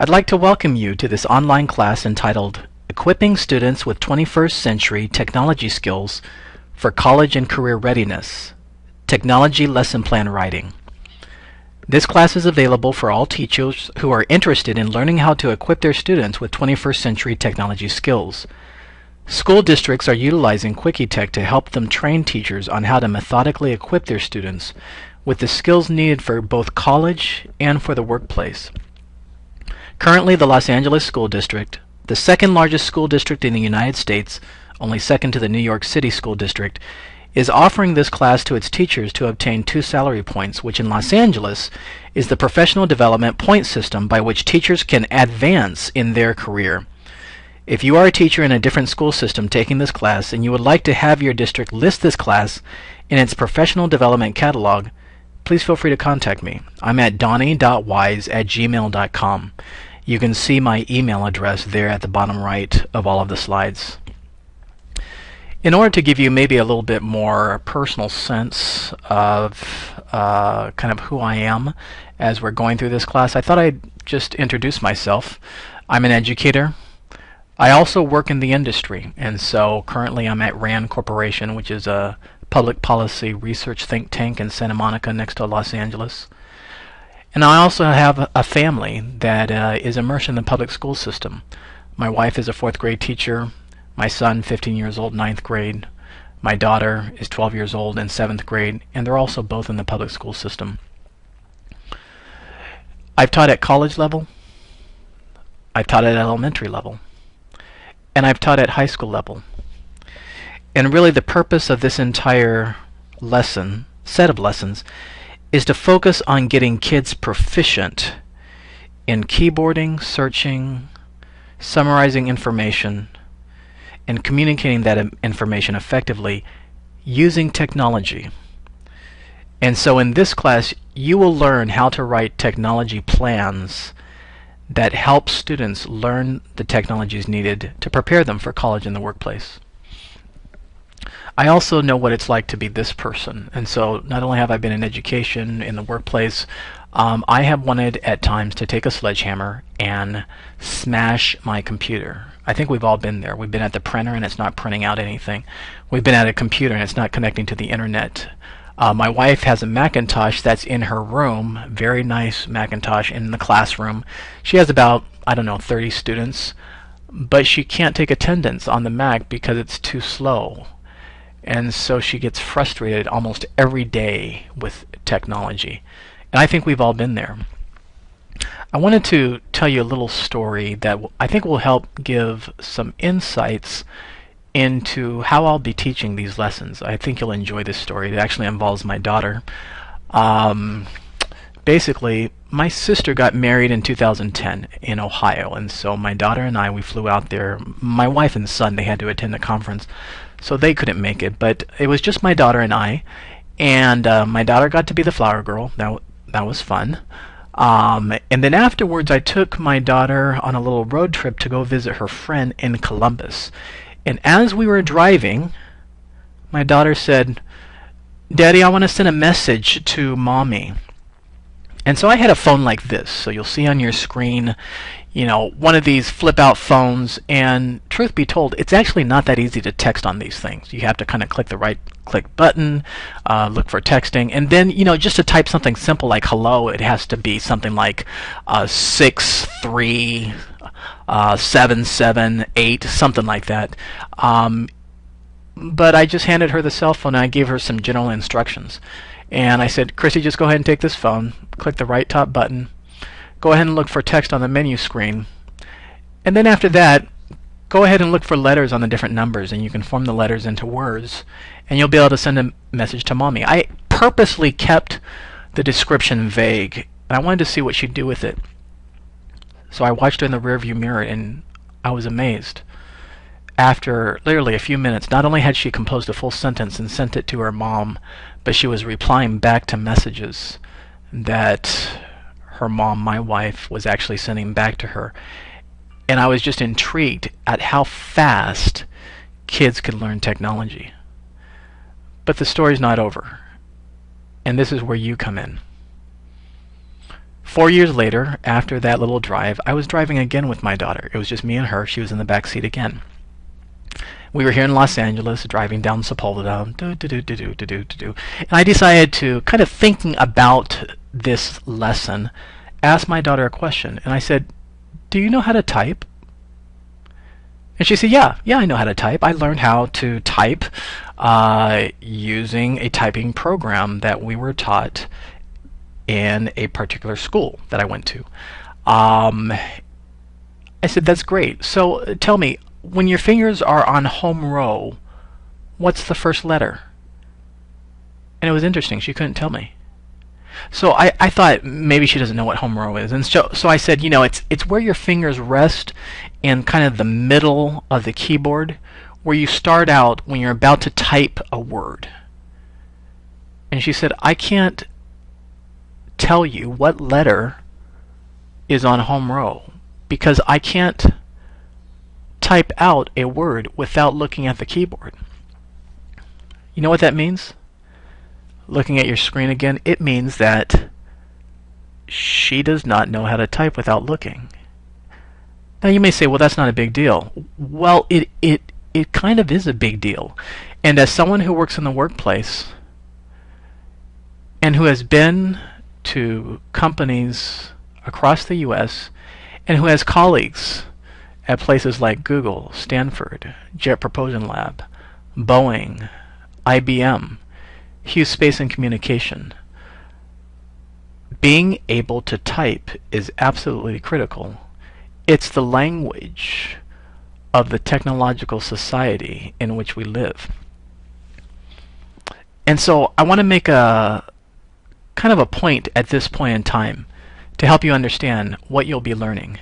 I'd like to welcome you to this online class entitled Equipping Students with 21st Century Technology Skills for College and Career Readiness, Technology Lesson Plan Writing. This class is available for all teachers who are interested in learning how to equip their students with 21st century technology skills. School districts are utilizing QuickieTech to help them train teachers on how to methodically equip their students with the skills needed for both college and for the workplace. Currently, the Los Angeles School District, the second largest school district in the United States, only second to the New York City School District, is offering this class to its teachers to obtain 2 salary points, which in Los Angeles is the professional development point system by which teachers can advance in their career. If you are a teacher in a different school system taking this class and you would like to have your district list this class in its professional development catalog, please feel free to contact me. I'm at donnie.wise@gmail.com. You can see my email address there at the bottom right of all of the slides. In order to give you maybe a little bit more personal sense of kind of who I am as we're going through this class, I thought I'd just introduce myself. I'm an educator. I also work in the industry, and so currently I'm at RAND Corporation, which is a public policy research think tank in Santa Monica next to Los Angeles. And I also have a family that is immersed in the public school system. My wife is a 4th grade teacher. My son, 15 years old, 9th grade. My daughter is 12 years old in 7th grade, and they're also both in the public school system. I've taught at college level. I've taught at elementary level. And I've taught at high school level. And really the purpose of this entire set of lessons, is to focus on getting kids proficient in keyboarding, searching, summarizing information, and communicating that information effectively using technology. And so in this class, you will learn how to write technology plans that help students learn the technologies needed to prepare them for college and the workplace. I also know what it's like to be this person, and so not only have I been in education, in the workplace, I have wanted at times to take a sledgehammer and smash my computer. I think we've all been there. We've been at the printer and it's not printing out anything. We've been at a computer and it's not connecting to the internet. My wife has a Macintosh that's in her room, very nice Macintosh in the classroom. She has about, 30 students, but she can't take attendance on the Mac because it's too slow. And so she gets frustrated almost every day with technology. And I think we've all been there. I wanted to tell you a little story that I think will help give some insights into how I'll be teaching these lessons. I think you'll enjoy this story. It actually involves my daughter. Basically, my sister got married in 2010 in Ohio, and so my daughter and I, we flew out there. My wife and son, they had to attend a conference, so they couldn't make it, but it was just my daughter and I, and my daughter got to be the flower girl. That was fun. And then afterwards, I took my daughter on a little road trip to go visit her friend in Columbus. And as we were driving, my daughter said, "Daddy, I want to send a message to Mommy." And so I had a phone like this. So you'll see on your screen, one of these flip-out phones. And truth be told, it's actually not that easy to text on these things. You have to kind of click the right-click button, look for texting, and then, just to type something simple like hello, it has to be something like 63778, something like that. But I just handed her the cell phone and I gave her some general instructions. And I said, "Chrissy, just go ahead and take this phone, click the right top button, go ahead and look for text on the menu screen, and then after that, go ahead and look for letters on the different numbers, and you can form the letters into words, and you'll be able to send a message to Mommy." I purposely kept the description vague, and I wanted to see what she'd do with it. So I watched her in the rearview mirror, and I was amazed. After literally a few minutes, not only had she composed a full sentence and sent it to her mom, but she was replying back to messages that her mom, my wife, was actually sending back to her. And I was just intrigued at how fast kids could learn technology. But the story's not over. And this is where you come in. 4 years later, after that little drive, I was driving again with my daughter. It was just me and her. She was in the back seat again. We were here in Los Angeles, driving down Sepulveda, and I decided to, kind of thinking about this lesson, ask my daughter a question. And I said, "Do you know how to type?" And she said, yeah, I know how to type. I learned how to type using a typing program that we were taught in a particular school that I went to. I said, that's great. So tell me, when your fingers are on home row, what's the first letter? And it was interesting. She couldn't tell me. So I thought maybe she doesn't know what home row is. And so I said, it's where your fingers rest in kind of the middle of the keyboard, where you start out when you're about to type a word. And she said, I can't tell you what letter is on home row because I can't type out a word without looking at the keyboard. You know what that means? Looking at your screen again, it means that she does not know how to type without looking. Now you may say, well, that's not a big deal. Well, it kind of is a big deal. And as someone who works in the workplace and who has been to companies across the U.S. and who has colleagues at places like Google, Stanford, Jet Propulsion Lab, Boeing, IBM, Hughes Space and Communication, being able to type is absolutely critical. It's the language of the technological society in which we live. And so I want to make a kind of a point at this point in time to help you understand what you'll be learning.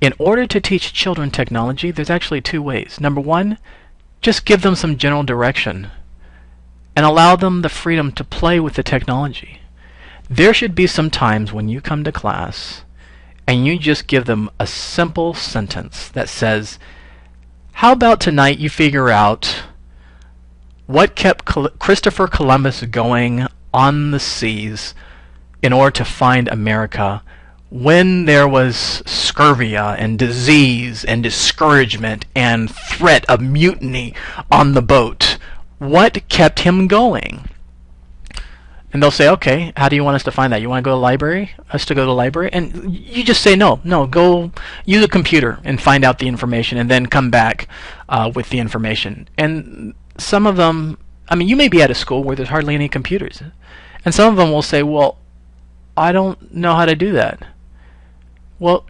In order to teach children technology, there's actually two ways. Number one, just give them some general direction and allow them the freedom to play with the technology. There should be some times when you come to class and you just give them a simple sentence that says, how about tonight you figure out what kept Christopher Columbus going on the seas in order to find America when there was scurvy and disease and discouragement and threat of mutiny on the boat. What kept him going? And they'll say, okay, how do you want us to find that? You want to go to the library? Us to go to the library? And you just say, no, go use a computer and find out the information and then come back with the information. And some of them, I mean, you may be at a school where there's hardly any computers. And some of them will say, well, I don't know how to do that. Well,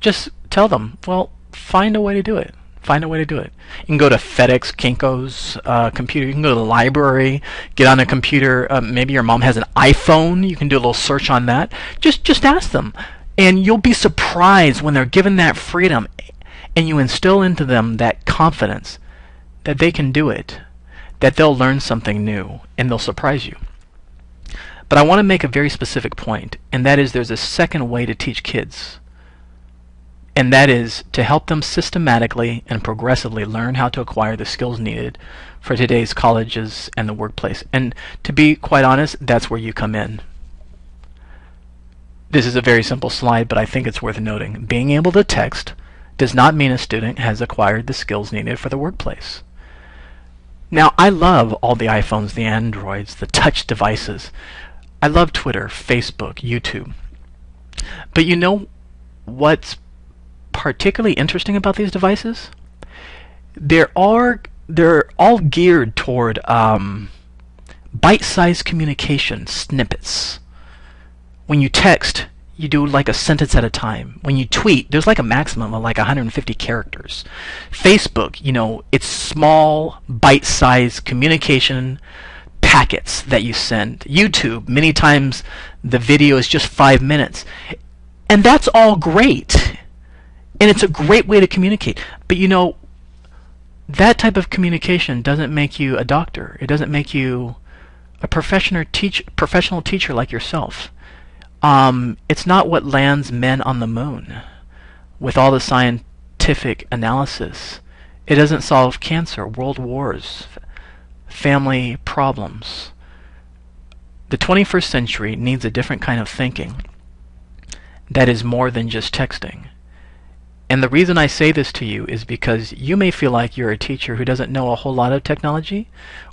just tell them, well, find a way to do it. Find a way to do it. You can go to FedEx, Kinko's computer. You can go to the library, get on a computer. Maybe your mom has an iPhone. You can do a little search on that. Just ask them. And you'll be surprised when they're given that freedom and you instill into them that confidence that they can do it, that they'll learn something new, and they'll surprise you. But I want to make a very specific point, and that is there's a second way to teach kids. And that is to help them systematically and progressively learn how to acquire the skills needed for today's colleges and the workplace. And to be quite honest, that's where you come in. This is a very simple slide, but I think it's worth noting. Being able to text does not mean a student has acquired the skills needed for the workplace. Now, I love all the iPhones, the Androids, the touch devices. I love Twitter, Facebook, YouTube. But you know what's particularly interesting about these devices? They're all geared toward bite-sized communication snippets. When you text, you do like a sentence at a time. When you tweet, there's like a maximum of like 150 characters. Facebook, it's small, bite-sized communication packets that you send. YouTube, many times the video is just 5 minutes. And that's all great. And it's a great way to communicate. But that type of communication doesn't make you a doctor. It doesn't make you a professional teacher like yourself. It's not what lands men on the moon with all the scientific analysis. It doesn't solve cancer, world wars, family problems. The 21st century needs a different kind of thinking. that is more than just texting. And the reason I say this to you is because you may feel like you're a teacher who doesn't know a whole lot of technology,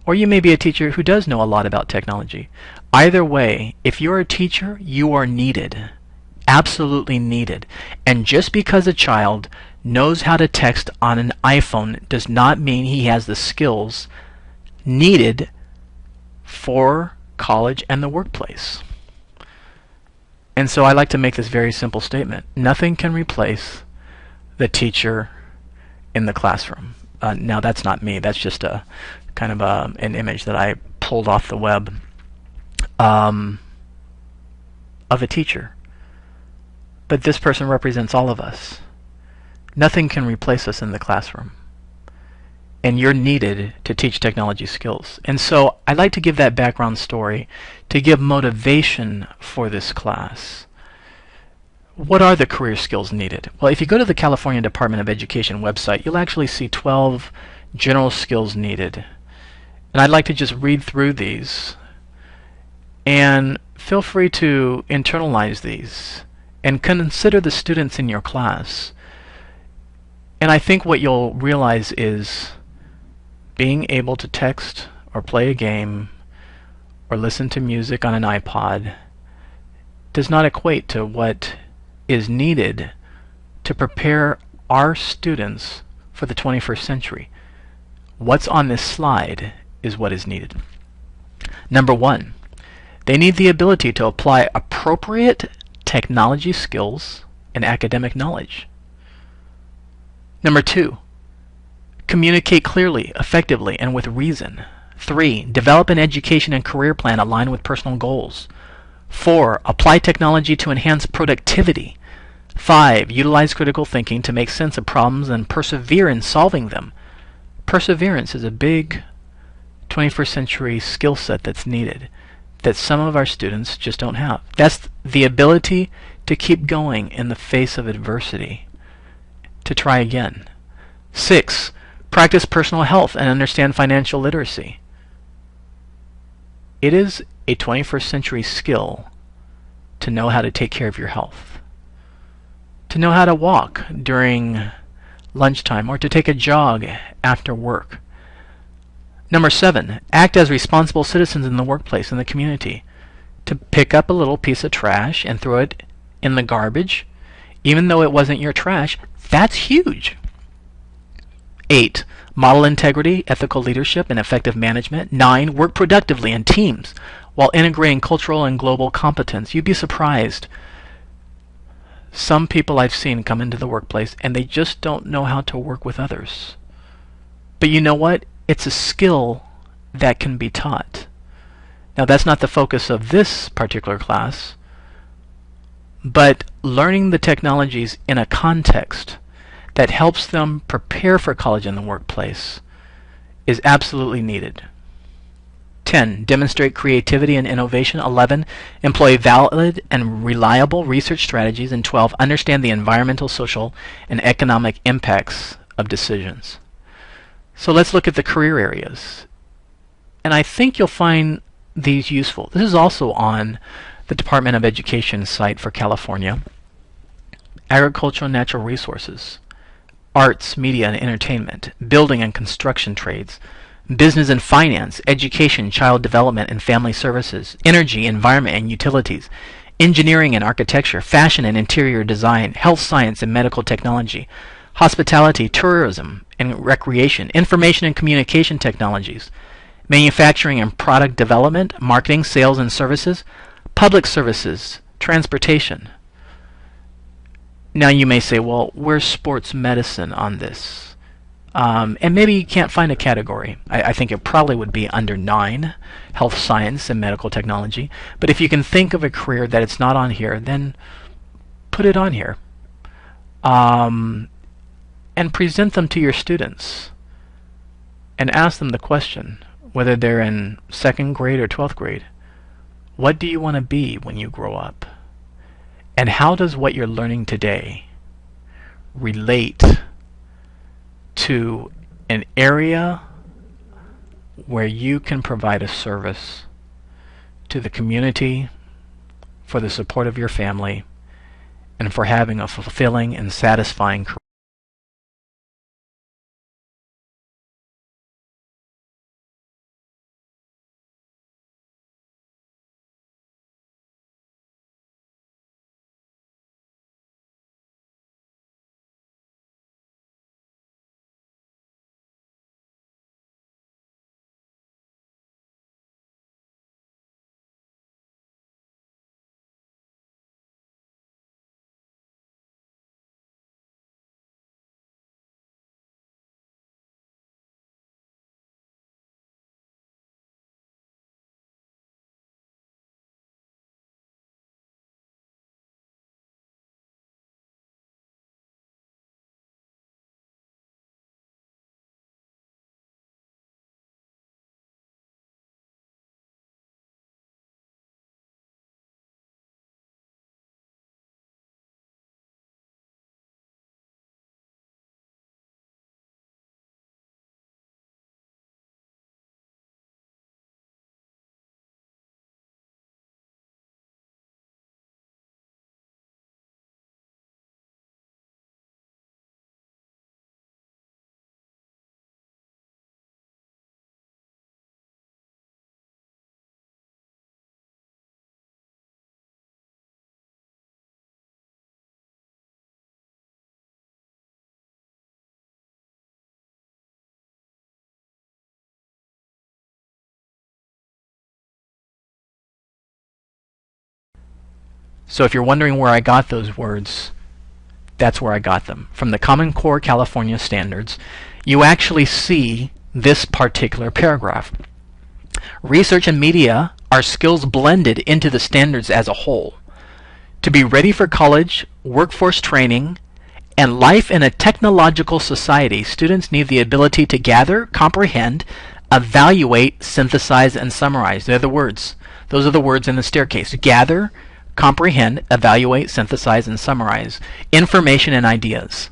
or you may be a teacher who does know a lot about technology. Either way, if you're a teacher, you are needed. Absolutely needed. And just because a child knows how to text on an iPhone does not mean he has the skills needed for college and the workplace. And so I like to make this very simple statement. Nothing can replace the teacher in the classroom. Now that's not me. That's just a kind of an image that I pulled off the web of a teacher. But this person represents all of us. Nothing can replace us in the classroom. And you're needed to teach technology skills. And so I like to give that background story to give motivation for this class. What are the career skills needed? Well, if you go to the California Department of Education website, you'll actually see 12 general skills needed. And I'd like to just read through these. And feel free to internalize these and consider the students in your class. And I think what you'll realize is being able to text or play a game or listen to music on an iPod does not equate to what is needed to prepare our students for the 21st century. What's on this slide is what is needed. Number one, they need the ability to apply appropriate technology skills and academic knowledge. Number two, communicate clearly, effectively, and with reason. 3, develop an education and career plan aligned with personal goals. 4, apply technology to enhance productivity. 5, utilize critical thinking to make sense of problems and persevere in solving them. Perseverance is a big 21st century skill set that's needed, that some of our students just don't have. That's the ability to keep going in the face of adversity, to try again. 6, practice personal health and understand financial literacy. It is a 21st century skill to know how to take care of your health, to know how to walk during lunchtime or to take a jog after work. Number 7, act as responsible citizens in the workplace and the community. To pick up a little piece of trash and throw it in the garbage, even though it wasn't your trash, that's huge. 8, model integrity, ethical leadership, and effective management. 9, work productively in teams while integrating cultural and global competence. You'd be surprised. Some people I've seen come into the workplace and they just don't know how to work with others. But you know what? It's a skill that can be taught. Now that's not the focus of this particular class, but learning the technologies in a context that helps them prepare for college and the workplace is absolutely needed. 10, demonstrate creativity and innovation. 11, employ valid and reliable research strategies. And 12, understand the environmental, social, and economic impacts of decisions. So let's look at the career areas. And I think you'll find these useful. This is also on the Department of Education site for California. Agriculture and natural resources, arts, media and entertainment, building and construction trades, business and finance, education, child development and family services, energy, environment and utilities, engineering and architecture, fashion and interior design, health science and medical technology, hospitality, tourism and recreation, information and communication technologies, manufacturing and product development, marketing, sales and services, public services, transportation. Now you may say, well, where's sports medicine on this? And maybe you can't find a category. I think it probably would be under 9, health science and medical technology. But if you can think of a career that it's not on here, then put it on here. And present them to your students. And ask them the question, whether they're in 2nd grade or 12th grade, what do you want to be when you grow up? And how does what you're learning today relate to an area where you can provide a service to the community, for the support of your family, and for having a fulfilling and satisfying career. So if you're wondering where I got those words, that's where I got them. From the Common Core California standards, you actually see this particular paragraph. Research and media are skills blended into the standards as a whole. To be ready for college, workforce training, and life in a technological society, students need the ability to gather, comprehend, evaluate, synthesize, and summarize. They're the words. Those are the words in the staircase. Gather, comprehend, evaluate, synthesize, and summarize information and ideas.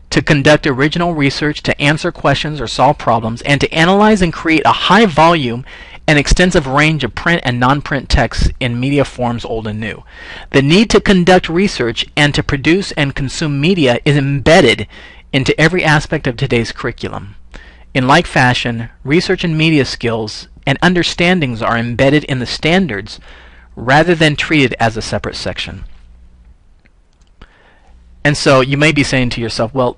To conduct original research, to answer questions or solve problems, and to analyze and create a high volume and extensive range of print and non-print texts in media forms old and new. The need to conduct research and to produce and consume media is embedded into every aspect of today's curriculum. In like fashion, research and media skills and understandings are embedded in the standards rather than treated as a separate section. And so you may be saying to yourself, well,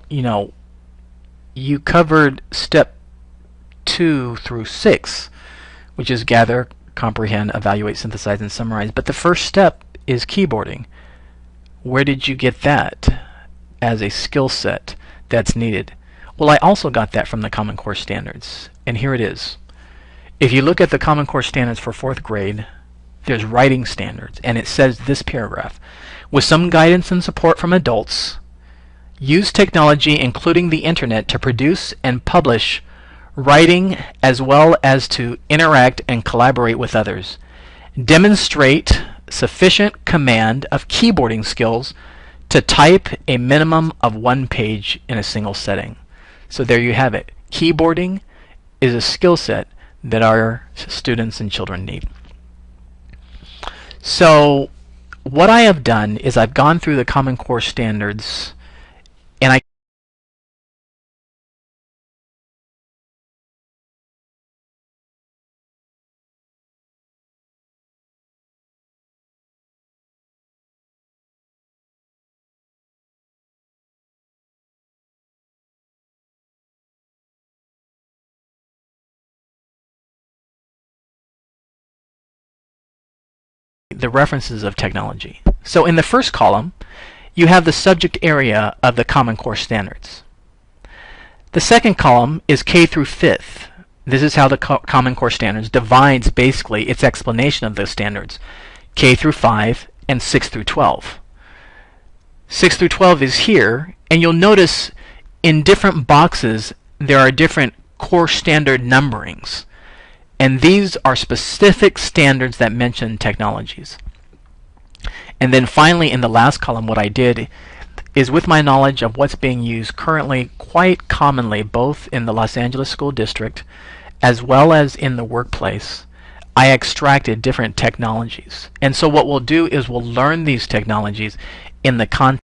you covered step 2 through 6, which is gather, comprehend, evaluate, synthesize, and summarize. But the first step is keyboarding. Where did you get that as a skill set that's needed? Well, I also got that from the Common Core Standards. And here it is. If you look at the Common Core Standards for 4th grade, there's writing standards, and it says this paragraph: with some guidance and support from adults, use technology including the internet to produce and publish writing as well as to interact and collaborate with others. Demonstrate sufficient command of keyboarding skills to type a minimum of 1 page in a single setting. So there you have it. Keyboarding is a skill set that our students and children need. So what I have done is I've gone through the Common Core Standards, and the references of technology. So in the first column, you have the subject area of the Common Core Standards. The second column is K through 5th. This is how the Common Core Standards divides basically its explanation of those standards. K through 5 and 6 through 12. 6 through 12 is here, and you'll notice in different boxes there are different core standard numberings. And these are specific standards that mention technologies. And then finally, in the last column, what I did is, with my knowledge of what's being used currently quite commonly both in the Los Angeles School District as well as in the workplace, I extracted different technologies. And so what we'll do is we'll learn these technologies in the context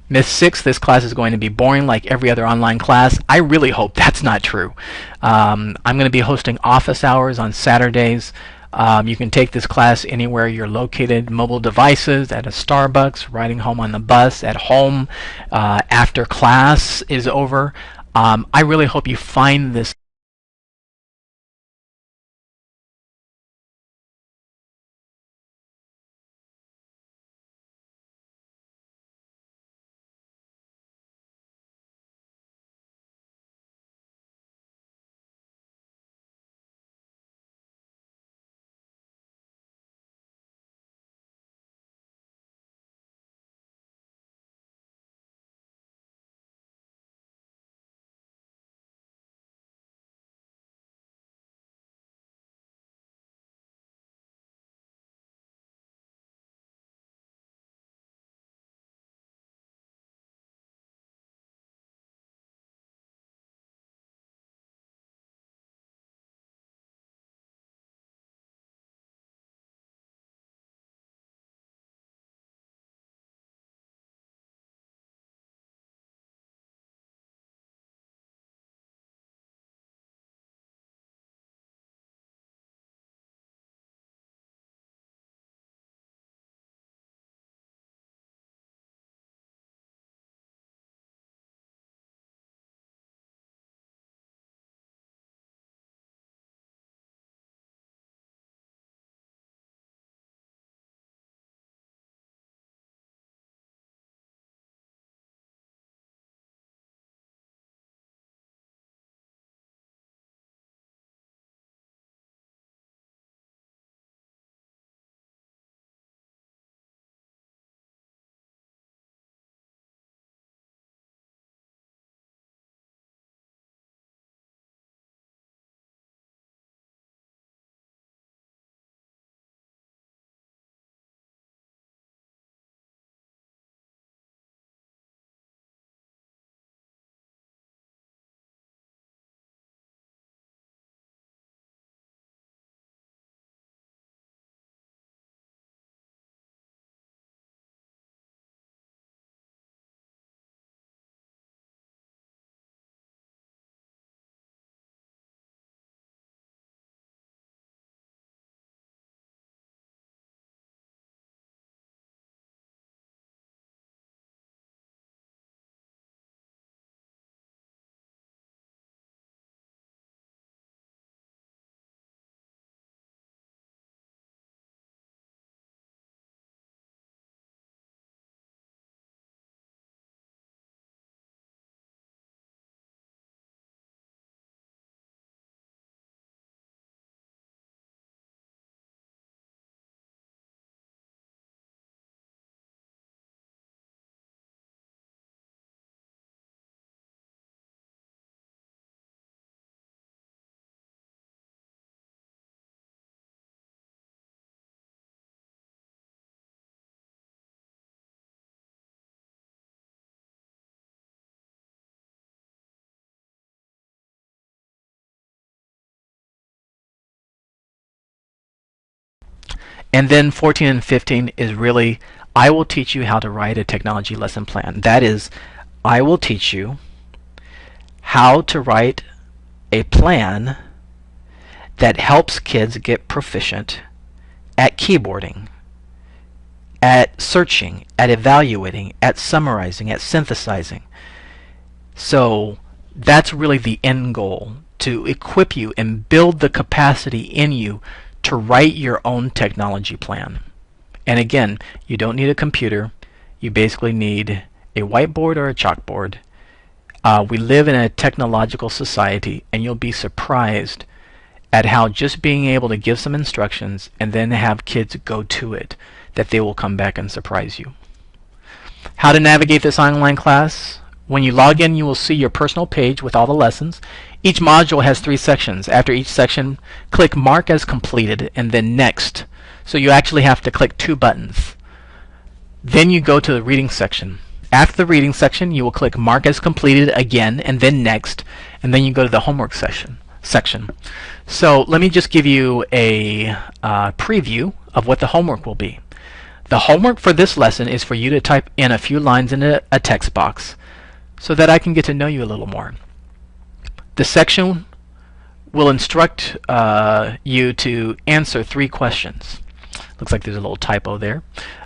Miss 6, this class is going to be boring like every other online class. I really hope that's not true. I'm going to be hosting office hours on Saturdays. You can take this class anywhere you're located, mobile devices, at a Starbucks, riding home on the bus, at home, after class is over. I really hope you find this And then 14 and 15 is really, I will teach you how to write a technology lesson plan. That is, I will teach you how to write a plan that helps kids get proficient at keyboarding, at searching, at evaluating, at summarizing, at synthesizing. So that's really the end goal, to equip you and build the capacity in you to write your own technology plan. And again, you don't need a computer. You basically need a whiteboard or a chalkboard. We live in a technological society, and you'll be surprised at how just being able to give some instructions and then have kids go to it, that they will come back and surprise you. How to navigate this online class? When you log in, you will see your personal page with all the lessons. Each module has 3 sections. After each section, click Mark as completed and then Next. So you actually have to click 2 buttons. Then you go to the reading section. After the reading section, you will click Mark as completed again and then Next, and then you go to the homework section. So let me just give you a preview of what the homework will be. The homework for this lesson is for you to type in a few lines in a text box so that I can get to know you a little more. The section will instruct you to answer 3 questions. Looks like there's a little typo there.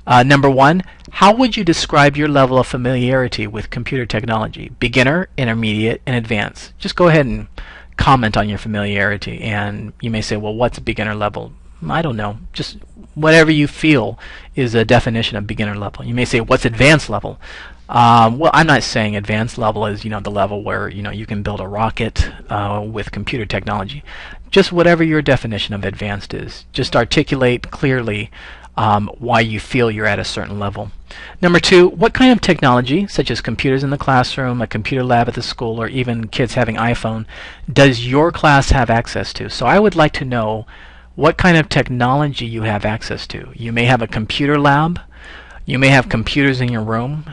Number 1, how would you describe your level of familiarity with computer technology? Beginner, intermediate, and advanced. Just go ahead and comment on your familiarity, and you may say, well, what's beginner level? I don't know. Just whatever you feel is a definition of beginner level. You may say, what's advanced level? Well, I'm not saying advanced level is, the level where, you can build a rocket with computer technology. Just whatever your definition of advanced is. Just articulate clearly why you feel you're at a certain level. Number 2, what kind of technology, such as computers in the classroom, a computer lab at the school, or even kids having iPhone, does your class have access to? So I would like to know what kind of technology you have access to. You may have a computer lab, you may have computers in your room,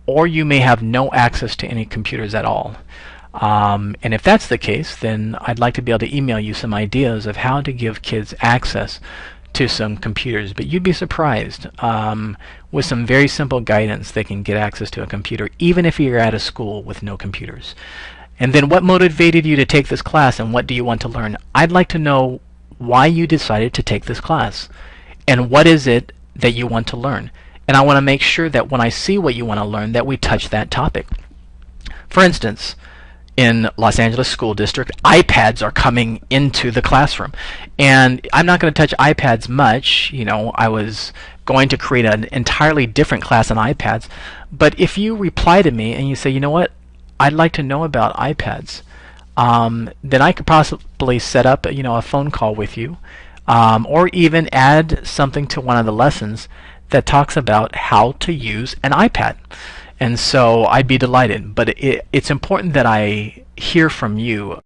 or you may have no access to any computers at all. And if that's the case, then I'd like to be able to email you some ideas of how to give kids access to some computers. But you'd be surprised. With some very simple guidance, they can get access to a computer, even if you're at a school with no computers. And then what motivated you to take this class, and what do you want to learn? I'd like to know why you decided to take this class, and what is it that you want to learn. And I want to make sure that when I see what you want to learn, that we touch that topic. For instance, in Los Angeles School District, iPads are coming into the classroom. And I'm not going to touch iPads much. I was going to create an entirely different class on iPads. But if you reply to me and you say, you know what, I'd like to know about iPads, then I could possibly set up a phone call with you, or even add something to one of the lessons that talks about how to use an iPad. And so I'd be delighted. But it's important that I hear from you.